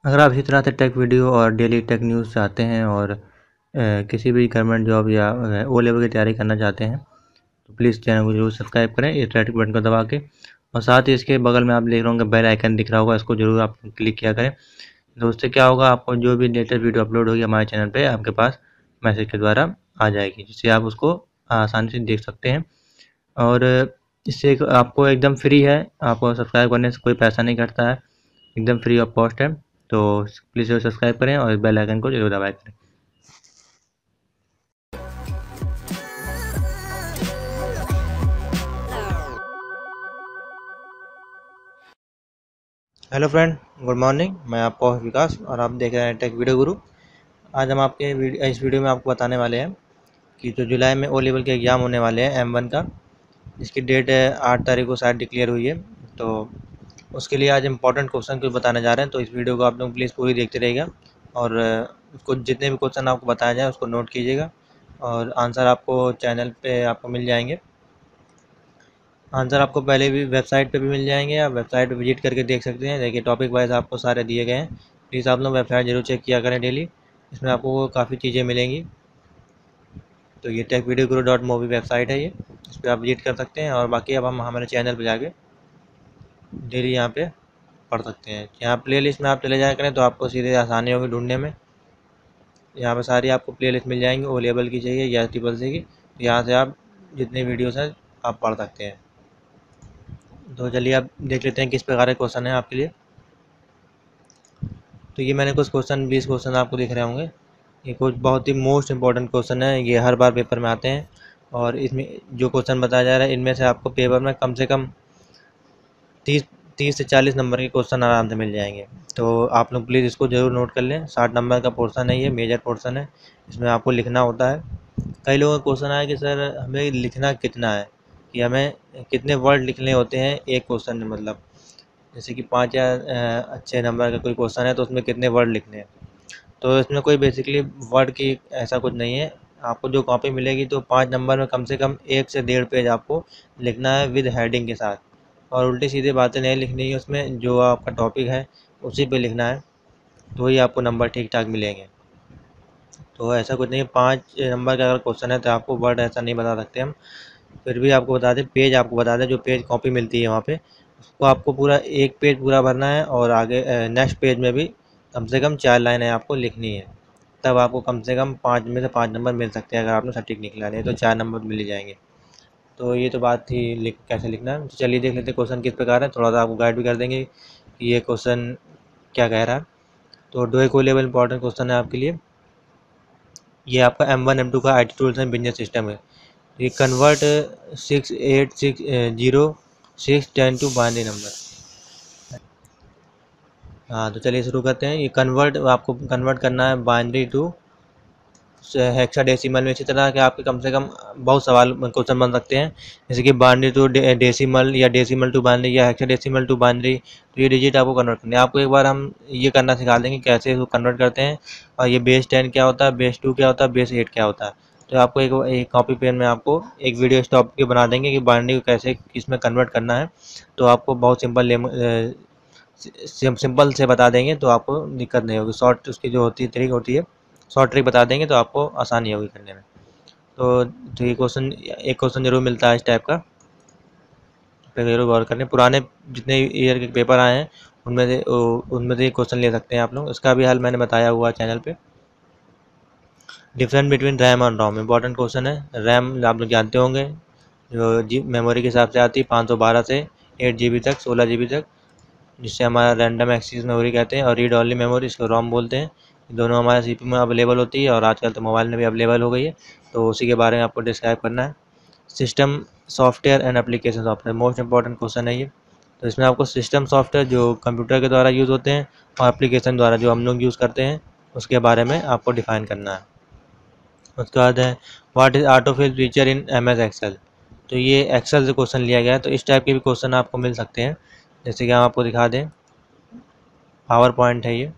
अगर आप इसी तरह से टेक वीडियो और डेली टेक न्यूज़ चाहते हैं और किसी भी गवर्नमेंट जॉब या ओ लेवल की तैयारी करना चाहते हैं तो प्लीज़ चैनल को जरूर सब्सक्राइब करें इस रेड बटन को दबा के। और साथ ही इसके बगल में आप देख रहे होंगे बेल आइकन दिख रहा होगा, इसको जरूर आप क्लिक किया करें। तो उससे क्या होगा, आपको जो भी लेटेस्ट वीडियो अपलोड होगी हमारे चैनल पे आपके पास मैसेज के द्वारा आ जाएगी, जिससे आप उसको आसानी से देख सकते हैं। और इससे आपको एकदम फ्री है, आपको सब्सक्राइब करने से कोई पैसा नहीं कटता है, एकदम फ्री ऑफ कॉस्ट है। तो प्लीज़ सब्सक्राइब करें और बेल आइकन को जरूर दबाएं करें। Hello friend, good morning. मैं आपका होस्ट विकास और आप देख रहे हैं टेक वीडियो गुरु। आज हम इस वीडियो में आपको बताने वाले हैं कि जो जुलाई में ओ लेवल के एग्ज़ाम होने वाले हैं M1 का, जिसकी डेट 8 तारीख को शायद डिक्लेयर हुई है। तो उसके लिए आज इंपॉर्टेंट क्वेश्चन कुछ बताने जा रहे हैं, तो इस वीडियो को आप लोग प्लीज़ पूरी देखते रहिएगा। और उसको जितने भी क्वेश्चन आपको बताया जाए उसको नोट कीजिएगा और आंसर आपको चैनल पे आपको मिल जाएंगे। आंसर आपको पहले भी वेबसाइट पे भी मिल जाएंगे, आप वेबसाइट पे विजिट करके देख सकते हैं। देखिए टॉपिक वाइज आपको सारे दिए गए हैं, प्लीज़ आप लोग वेबसाइट जरूर चेक किया करें डेली, इसमें आपको काफ़ी चीज़ें मिलेंगी। तो ये techvideoguru.mobi वेबसाइट है, ये इस पर आप विजिट कर सकते हैं। और बाकी अब हम हमारे चैनल पर जाके डेली यहाँ पे पढ़ सकते हैं। यहाँ प्ले लिस्ट में आप चले जाया करें तो आपको सीधे आसानी होगी ढूंढने में। यहाँ पे सारी आपको प्ले लिस्ट मिल जाएंगी, ओ लेवल की चाहिए या ट्रिपल सी की, यहाँ से आप जितने वीडियोस हैं आप पढ़ सकते हैं। तो चलिए आप देख लेते हैं किस प्रकार के क्वेश्चन है आपके लिए। तो ये मैंने कुछ क्वेश्चन 20 क्वेश्चन आपको दिख रहे होंगे, ये कुछ बहुत ही मोस्ट इंपॉर्टेंट क्वेश्चन है, ये हर बार पेपर में आते हैं। और इसमें जो क्वेश्चन बताया जा रहा है इनमें से आपको पेपर में कम से कम 30 से 40 नंबर के क्वेश्चन आराम से मिल जाएंगे। तो आप लोग प्लीज़ इसको ज़रूर नोट कर लें। 60 नंबर का पोर्सन है, ये मेजर पोर्सन है, इसमें आपको लिखना होता है। कई लोगों का क्वेश्चन आया कि सर हमें लिखना कितना है, कि हमें कितने वर्ड लिखने होते हैं एक क्वेश्चन में, मतलब जैसे कि 5 या अच्छे नंबर का कोई क्वेश्चन है तो उसमें कितने वर्ड लिखने हैं। तो इसमें कोई बेसिकली वर्ड की ऐसा कुछ नहीं है। आपको जो कॉपी मिलेगी तो 5 नंबर में कम से कम 1 से 1.5 पेज आपको लिखना है विद हेडिंग के साथ, और उल्टी सीधी बातें नहीं लिखनी है उसमें, जो आपका टॉपिक है उसी पे लिखना है, तो ही आपको नंबर ठीक ठाक मिलेंगे। तो ऐसा कुछ नहीं है, 5 नंबर का अगर क्वेश्चन है तो आपको वर्ड ऐसा नहीं बता सकते हम। फिर भी आपको बता दें, पेज आपको बता दें, जो पेज कॉपी मिलती है वहाँ पे उसको आपको पूरा एक पेज पूरा भरना है, और आगे नेक्स्ट पेज में भी कम से कम 4 लाइनें आपको लिखनी है। तब आपको कम से कम 5 में से 5 नंबर मिल सकते हैं, अगर आपने सटीक निकला नहीं तो 4 नंबर मिल ही जाएंगे। तो ये तो बात थी कैसे लिखना है। तो चलिए देख लेते हैं क्वेश्चन किस प्रकार है, थोड़ा सा आपको गाइड भी कर देंगे कि ये क्वेश्चन क्या कह रहा है। तो दो एक लेवल इंपॉर्टेंट क्वेश्चन है आपके लिए। ये आपका M1 M2 का IT tools and business system है। ये कन्वर्ट 6860610 टू बाइनरी नंबर। हाँ तो चलिए शुरू करते हैं। ये कन्वर्ट आपको कन्वर्ट करना है बाइनरी टू हेक्साडेसिमल में। इसी तरह के आपके कम से कम बहुत सवाल क्वेश्चन बन सकते हैं, जैसे कि बाइनरी टू डेसिमल, या डेसिमल टू बाइनरी, या हेक्साडेसिमल टू बाइनरी। तो ये डिजिट आपको कन्वर्ट करना है। आपको एक बार हम ये करना सिखा देंगे कैसे इसको कन्वर्ट करते हैं, और ये बेस 10 क्या होता है, बेस 2 क्या होता है, बेस 8 क्या होता है। तो आपको एक कॉपी पेन में आपको एक वीडियो स्टॉप के बना देंगे कि बाइनरी को कैसे किसमें कन्वर्ट करना है। तो आपको बहुत सिंपल से बता देंगे, तो आपको दिक्कत नहीं होगी। शॉर्ट उसकी जो होती है ट्रिक होती है, शॉर्ट ट्रिक बता देंगे तो आपको आसानी होगी करने में। तो ये क्वेश्चन, एक क्वेश्चन जरूर मिलता है इस टाइप का, पे जरूर गौर करने। पुराने जितने ईयर के पेपर आए हैं उनमें से ये क्वेश्चन ले सकते हैं आप लोग। इसका भी हल मैंने बताया हुआ चैनल पे। डिफरेंस बिटवीन रैम और रोम, इंपॉर्टेंट क्वेश्चन है। रैम आप लोग जानते होंगे, जो मेमोरी के हिसाब से आती है 512 से 8 GB तक, 16 GB तक, जिससे हमारा रैंडम एक्सेस मेमोरी कहते हैं। और रीड ऑनली मेमोरी, इसको रोम बोलते हैं। दोनों हमारे CPU में अवेलेबल होती है, और आजकल तो मोबाइल में भी अवेलेबल हो गई है। तो उसी के बारे में आपको डिस्क्राइब करना है। System software and application software, most important question है ये। तो इसमें आपको सिस्टम सॉफ्टवेयर जो कंप्यूटर के द्वारा यूज़ होते हैं, और एप्लीकेशन द्वारा जो हम लोग यूज़ करते हैं, उसके बारे में आपको डिफाइन करना है। उसके बाद है what is autofill feature in MS excel. तो ये एक्सेल से क्वेश्चन लिया गया है, तो इस टाइप के भी क्वेश्चन आपको मिल सकते हैं। जैसे कि हम आपको दिखा दें, पावर पॉइंट है ये।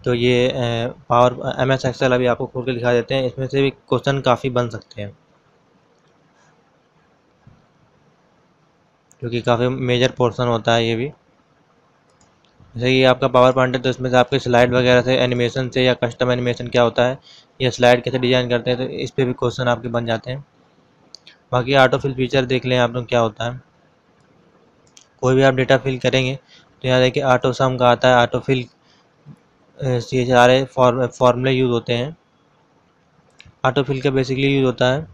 तो ये पावर MS एक्सेल अभी आपको खोल के दिखा देते हैं, इसमें से भी क्वेश्चन काफ़ी बन सकते हैं क्योंकि काफ़ी मेजर पोर्शन होता है ये भी। जैसे ये आपका पावर पॉइंट है तो इसमें से आपके स्लाइड वगैरह से एनिमेशन से या कस्टम एनिमेशन क्या होता है या स्लाइड कैसे डिजाइन करते हैं, तो इस पे भी क्वेश्चन आपके बन जाते हैं। बाकी ऑटो फिल फीचर देख लें आप लोग क्या होता है। कोई भी आप डेटा फिल करेंगे तो यहाँ देखिए ऑटो सम का आता है, ऑटो फिल, ये सारे फॉर्मूले यूज़ होते हैं। ऑटो फिल का बेसिकली यूज़ होता है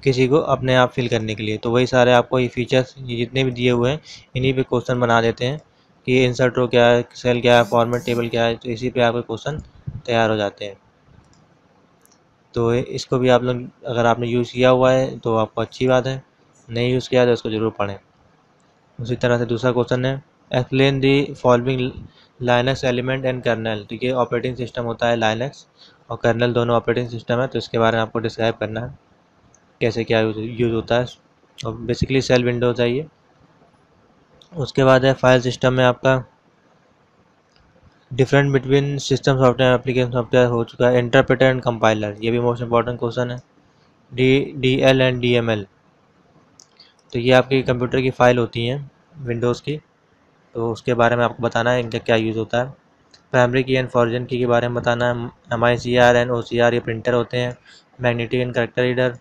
किसी को अपने आप फिल करने के लिए, तो वही सारे आपको ये फीचर्स ये जितने भी दिए हुए हैं इन्हीं पे क्वेश्चन बना देते हैं कि इंसर्ट रो क्या है, सेल क्या है, फॉर्मेट टेबल क्या है, तो इसी पे आपके क्वेश्चन तैयार हो जाते हैं। तो इसको भी आप लोग अगर आपने यूज़ किया हुआ है तो आपको अच्छी बात है, नहीं यूज़ किया तो इसको ज़रूर पढ़ें। उसी तरह से दूसरा क्वेश्चन है, explain the following Linux element and kernel. तो ये ऑपरेटिंग सिस्टम होता है लाइनक्स और कर्नल दोनों ऑपरेटिंग सिस्टम है, तो इसके बारे में आपको डिस्क्राइब करना है कैसे क्या यूज़ होता है। और बेसिकली सेल विंडोज है ये। उसके बाद है फाइल सिस्टम में आपका different between system software application software हो चुका है, इंटरप्रेटर एंड कंपाइलर, ये भी मोस्ट इंपॉर्टेंट क्वेश्चन है। DL एंड DML, तो ये आपकी कंप्यूटर की फ़ाइल होती हैं विंडोज़ की, तो उसके बारे में आपको बताना है इनका क्या यूज़ होता है। प्राइमरी की एंड फॉरजन की के बारे में बताना है। MICR एंड OCR ये प्रिंटर होते हैं। Magnetic and character reader,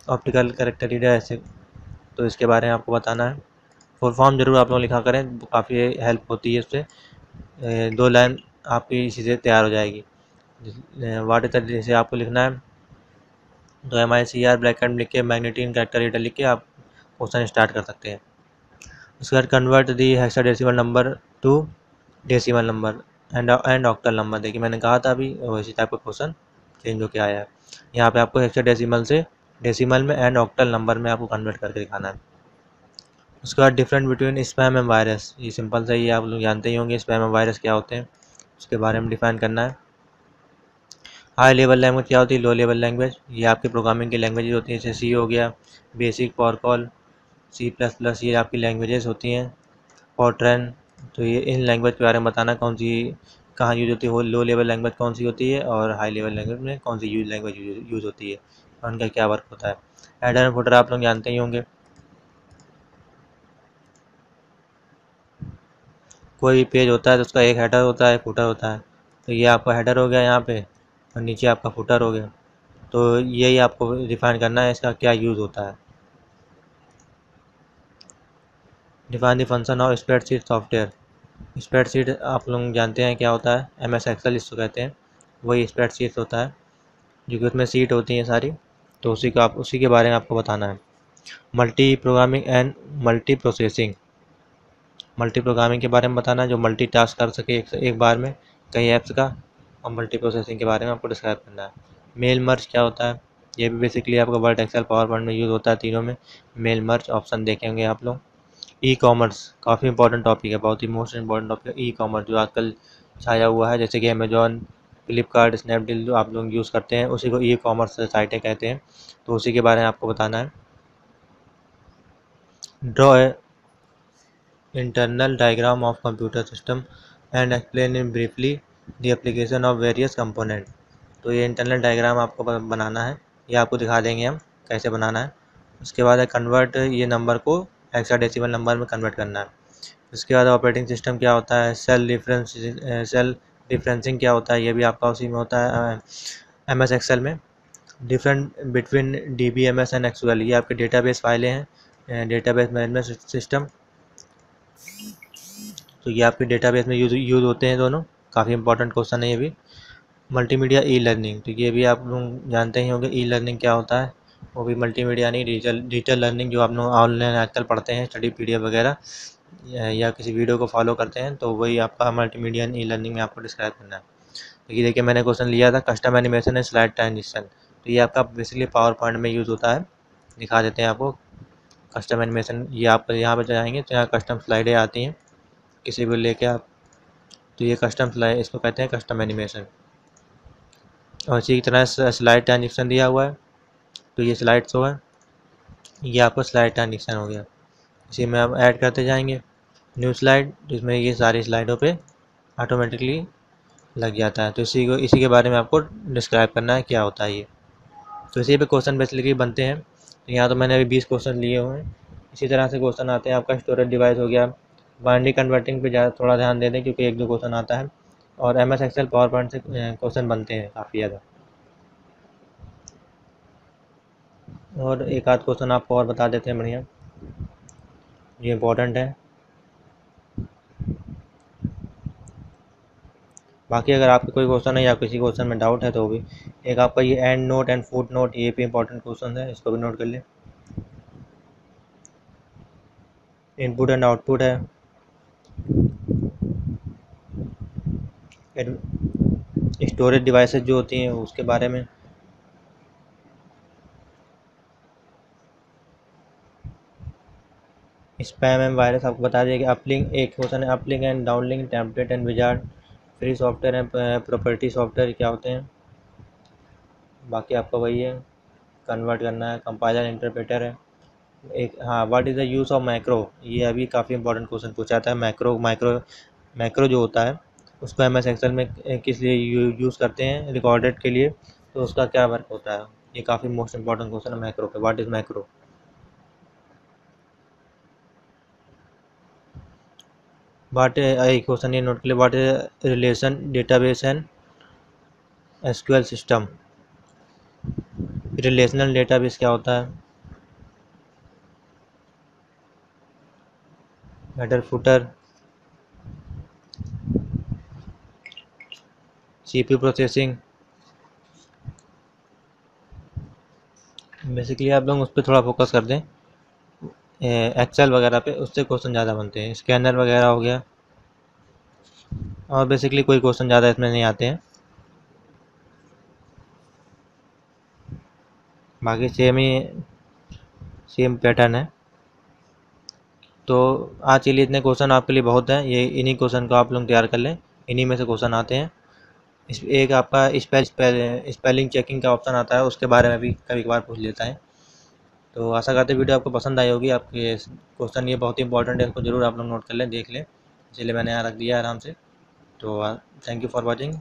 optical character reader ऐसे, तो इसके बारे में आपको बताना है। फुल फॉर्म जरूर आप लोग लिखा करें, काफ़ी हेल्प होती है इससे। 2 लाइन आपकी इसी से तैयार हो जाएगी। वाट इज जैसे आपको लिखना है तो MICR ब्लैक एंड लिख के मैग्नेटिक एंड करेक्टर रीडर लिख के आप क्वेश्चन स्टार्ट कर सकते हैं। उसके बाद convert the hexadecimal number two decimal number and octal number. देखिए मैंने कहा था अभी वैसी टाइप का क्वेश्चन चेंज होकर आया है। यहाँ पे आपको हेक्साडेसिमल से डेसिमल में एंड ऑक्टल नंबर में आपको कन्वर्ट करके दिखाना है। उसके बाद different between spam and virus, ये सिंपल सा ही आप लोग जानते ही होंगे स्पैम एंड वायरस क्या होते हैं, उसके बारे में डिफाइन करना है। हाई लेवल लैंग्वेज क्या होती है, लो लेवल लैंग्वेज, ये आपकी प्रोग्रामिंग की लैंग्वेज होती है, जैसे सी हो गया, बेसिक, फॉरकॉल, C++, ये आपकी लैंग्वेजेस होती हैं। फॉरट्रैन, तो ये इन लैंग्वेज के बारे में बताना कौन सी कहाँ यूज़ होती है, वो लो लेवल लैंग्वेज कौन सी होती है और हाई लेवल लैंग्वेज में कौन सी लैंग्वेज यूज़ होती है और उनका क्या वर्क होता है। हेडर एंड फुटर आप लोग जानते ही होंगे, कोई भी पेज होता है तो उसका एक हेडर होता है, फुटर होता है, तो ये आपका हेडर हो गया यहाँ पे और नीचे आपका फुटर हो गया, तो यही आपको डिफाइन करना है इसका क्या यूज़ होता है। Define the function of spreadsheet software, spreadsheet आप लोग जानते हैं क्या होता है, MS एक्सेल इसको कहते हैं, वही स्प्रेडशीट होता है जो कि उसमें सीट होती हैं सारी, तो उसी के बारे में आपको बताना है। Multi programming and multi processing, multi programming के बारे में बताना है जो मल्टी टास्क कर सके एक बार में कई ऐप्स का, और मल्टी प्रोसेसिंग के बारे में आपको डिस्क्राइब करना है। मेल मर्ज क्या होता है, ये भी बेसिकली आपका वर्ड, एक्सेल, पावर पॉइंट में यूज़ होता है, तीनों में मेल मर्ज ऑप्शन देखेंगे आप लोग। ई कॉमर्स काफ़ी इंपॉर्टेंट टॉपिक है, बहुत ही मोस्ट इंपॉर्टेंट टॉपिक है ई कॉमर्स, जो आजकल छाया हुआ है, जैसे कि अमेजॉन, फ्लिपकार्ट, स्नैपडील जो आप लोग यूज़ करते हैं उसी को ई कॉमर्स साइटें कहते हैं, तो उसी के बारे में आपको बताना है। Draw internal diagram of computer system and explain in briefly the application of various component, तो ये इंटरनल डायग्राम आपको बनाना है, ये आपको दिखा देंगे हम कैसे बनाना है। उसके बाद है कन्वर्ट, ये नंबर को हेक्साडेसिमल नंबर में कन्वर्ट करना है। उसके बाद ऑपरेटिंग सिस्टम क्या होता है, सेल डिफरेंसिंग क्या होता है, ये भी आपका उसी में होता है MS एक्सेल में। Different between DBMS and SQL, ये आपके डेटाबेस फाइलें हैं, डेटाबेस मैनेजमेंट सिस्टम, तो ये आपके डेटाबेस में यूज़ होते हैं दोनों, काफ़ी इंपॉर्टेंट क्वेश्चन है ये भी। मल्टीमीडिया ई लर्निंग, तो ये भी आप लोग जानते ही होंगे ई लर्निंग क्या होता है, वो भी मल्टीमीडिया नहीं, डिजिटल लर्निंग जो आप लोग ऑनलाइन आजकल पढ़ते हैं स्टडी PDF वगैरह या किसी वीडियो को फॉलो करते हैं, तो वही आपका मल्टीमीडिया ई लर्निंग में आपको डिस्क्राइब करना है। तो ये देखिए मैंने क्वेश्चन लिया था custom animation and slide transition, तो ये आपका बेसिकली पावर पॉइंट में यूज़ होता है, दिखा देते हैं आपको कस्टम एनिमेशन। ये आप यहाँ पर जाएंगे तो यहाँ कस्टम स्लाइडें आती हैं किसी को लेके आप, तो ये कस्टम स्लाइड इसको कहते हैं कस्टम एनिमेशन। और इसी तरह स्लाइड ट्रांजिशन दिया हुआ है, तो ये स्लाइड शो है, ये आपको स्लाइड ट्रांजिशन हो गया, इसी में आप ऐड करते जाएंगे न्यू स्लाइड, जिसमें ये सारी स्लाइडों पे ऑटोमेटिकली लग जाता है। तो इसी के बारे में आपको डिस्क्राइब करना है क्या होता है ये। तो इसी पे क्वेश्चन बेसिकली बनते हैं। तो यहाँ तो मैंने अभी 20 क्वेश्चन लिए हुए हैं। इसी तरह से क्वेश्चन आते हैं। आपका स्टोरेज डिवाइस हो गया, बाइनरी कन्वर्टिंग पे ज़्यादा थोड़ा ध्यान दे दें क्योंकि 1-2 क्वेश्चन आता है, और MS एक्सेल पावर पॉइंट से क्वेश्चन बनते हैं काफ़ी ज़्यादा। और एक आध क्वेश्चन आपको और बता देते हैं बढ़िया, ये इम्पोर्टेंट है। बाकी अगर आपके कोई क्वेश्चन है या किसी क्वेश्चन में डाउट है तो भी, एक आपका ये and note and foot note, ये भी इंपॉर्टेंट क्वेश्चन है, इसको भी नोट कर लें। इनपुट एंड आउटपुट है, स्टोरेज डिवाइसेस जो होती हैं उसके बारे में, स्पैम एंड वायरस आपको बता दिया कि अपलिंक, एक क्वेश्चन है uplink and downlink, template and wizard, free software and property software क्या होते हैं। बाकी आपका वही है, कन्वर्ट करना है, कंपाइलर इंटरप्रेटर है। एक हाँ, what is the use of macro, ये अभी काफ़ी इंपॉर्टेंट क्वेश्चन पूछा था। मैक्रो जो होता है उसको MS एक्सेल में किस लिए यूज़ करते हैं, रिकॉर्डेड के लिए, तो उसका क्या वर्क होता है। ये काफ़ी मोस्ट इंपॉर्टेंट क्वेश्चन है मैक्रो पे, व्हाट इज़ मैक्रो। व्हाट एक क्वेश्चन ये नोट के लिए, what is relation database and SQL system. Relational database क्या होता है, header footer, CPU processing. Basically आप लोग उस पर थोड़ा फोकस कर दें, एक्सेल वगैरह पे, उससे क्वेश्चन ज़्यादा बनते हैं। स्कैनर वगैरह हो गया, और बेसिकली कोई क्वेश्चन ज़्यादा इसमें नहीं आते हैं। बाकी सेम पैटर्न है। तो आज के लिए इतने क्वेश्चन आपके लिए बहुत हैं, ये इन्हीं क्वेश्चन को आप लोग तैयार कर लें, इन्हीं में से क्वेश्चन आते हैं। एक आपका स्पेलिंग चेकिंग का ऑप्शन आता है, उसके बारे में भी कभी कभार पूछ लेता है। तो आशा करते हैं वीडियो आपको पसंद आई होगी। आपके क्वेश्चन ये बहुत ही इंपॉर्टेंट है, इसको ज़रूर आप लोग नोट कर लें, देख लें, इसलिए मैंने यहाँ रख दिया आराम से। तो थैंक यू फॉर वॉचिंग।